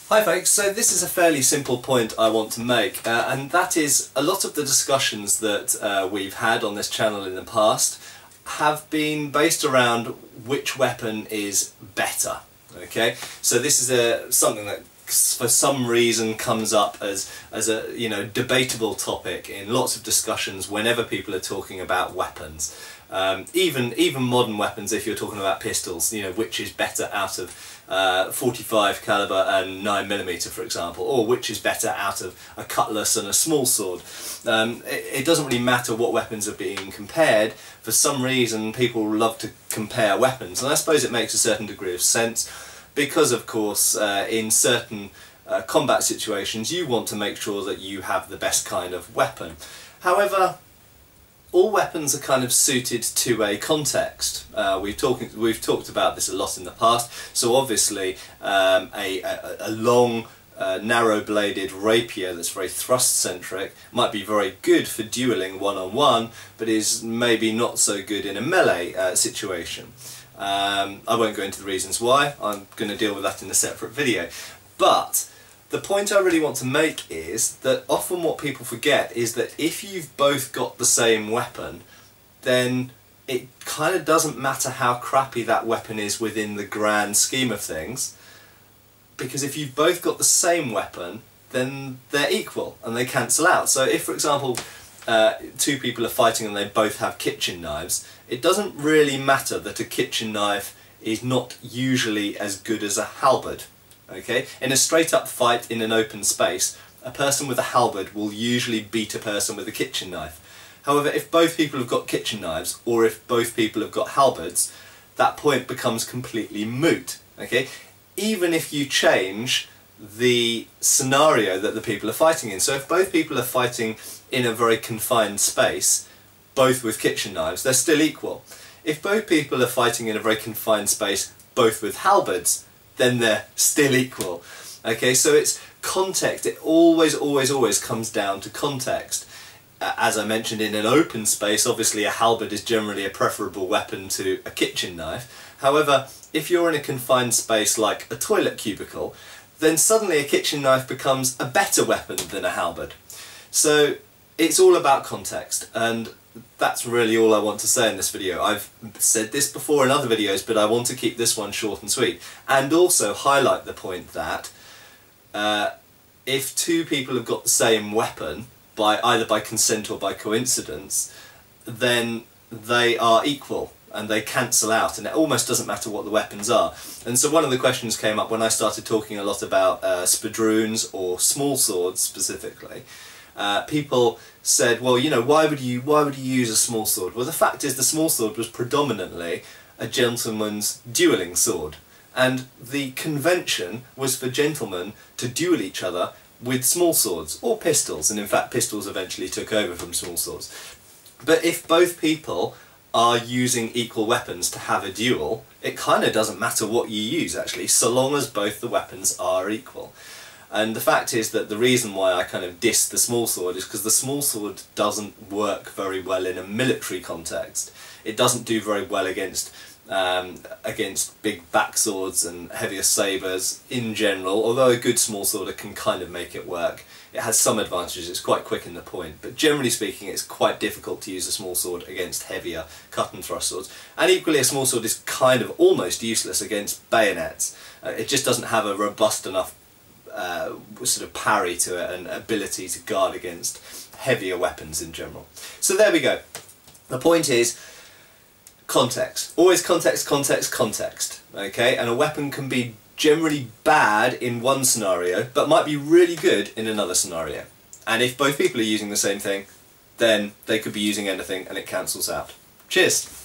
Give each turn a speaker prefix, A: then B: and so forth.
A: Hi folks, so this is a fairly simple point I want to make, and that is a lot of the discussions that we've had on this channel in the past have been based around which weapon is better. Okay, so this is something that for some reason comes up as a debatable topic in lots of discussions whenever people are talking about weapons. Even modern weapons, if you're talking about pistols, which is better out of 45 caliber and 9mm, for example, or which is better out of a cutlass and a small sword. It doesn't really matter what weapons are being compared. For some reason people love to compare weapons, and I suppose it makes a certain degree of sense because, of course, in certain combat situations you want to make sure that you have the best kind of weapon. However, all weapons are kind of suited to a context. We've talked about this a lot in the past. So obviously a long narrow-bladed rapier that's very thrust-centric might be very good for duelling one-on-one, but is maybe not so good in a melee situation. I won't go into the reasons why. I'm going to deal with that in a separate video. But the point I really want to make is that often what people forget is that if you've both got the same weapon, then it kind of doesn't matter how crappy that weapon is within the grand scheme of things, because if you've both got the same weapon, then they're equal and they cancel out. So if, for example, two people are fighting and they both have kitchen knives, it doesn't really matter that a kitchen knife is not usually as good as a halberd. Okay? In a straight up fight in an open space, a person with a halberd will usually beat a person with a kitchen knife. However, if both people have got kitchen knives, or if both people have got halberds, that point becomes completely moot. Okay? Even if you change the scenario that the people are fighting in. So if both people are fighting in a very confined space, both with kitchen knives, they're still equal. If both people are fighting in a very confined space, both with halberds, then they're still equal. Okay, so it's context. It always comes down to context. As I mentioned, in an open space, obviously a halberd is generally a preferable weapon to a kitchen knife. However, if you're in a confined space like a toilet cubicle, then suddenly a kitchen knife becomes a better weapon than a halberd. So it's all about context, and that's really all I want to say in this video. I've said this before in other videos, but I want to keep this one short and sweet, and also highlight the point that if two people have got the same weapon, either by consent or by coincidence, then they are equal and they cancel out, and it almost doesn't matter what the weapons are. And so one of the questions came up when I started talking a lot about spadroons or small swords specifically. People said, well, why would you use a small sword? Well, the fact is the small sword was predominantly a gentleman's duelling sword, and the convention was for gentlemen to duel each other with small swords or pistols, and in fact pistols eventually took over from small swords. But if both people are using equal weapons to have a duel, it kind of doesn't matter what you use actually, so long as both the weapons are equal. And the fact is that the reason why I kind of diss the small sword is because the small sword doesn't work very well in a military context. It doesn't do very well against big back swords and heavier sabres in general, although a good small sword can kind of make it work. It has some advantages, it's quite quick in the point, but generally speaking it's quite difficult to use a small sword against heavier cut and thrust swords. And equally a small sword is kind of almost useless against bayonets. It just doesn't have a robust enough sort of parry to it and ability to guard against heavier weapons in general. So there we go. The point is context. Always context, context, context. Okay, and a weapon can be generally bad in one scenario but might be really good in another scenario. And if both people are using the same thing, then they could be using anything and it cancels out. Cheers!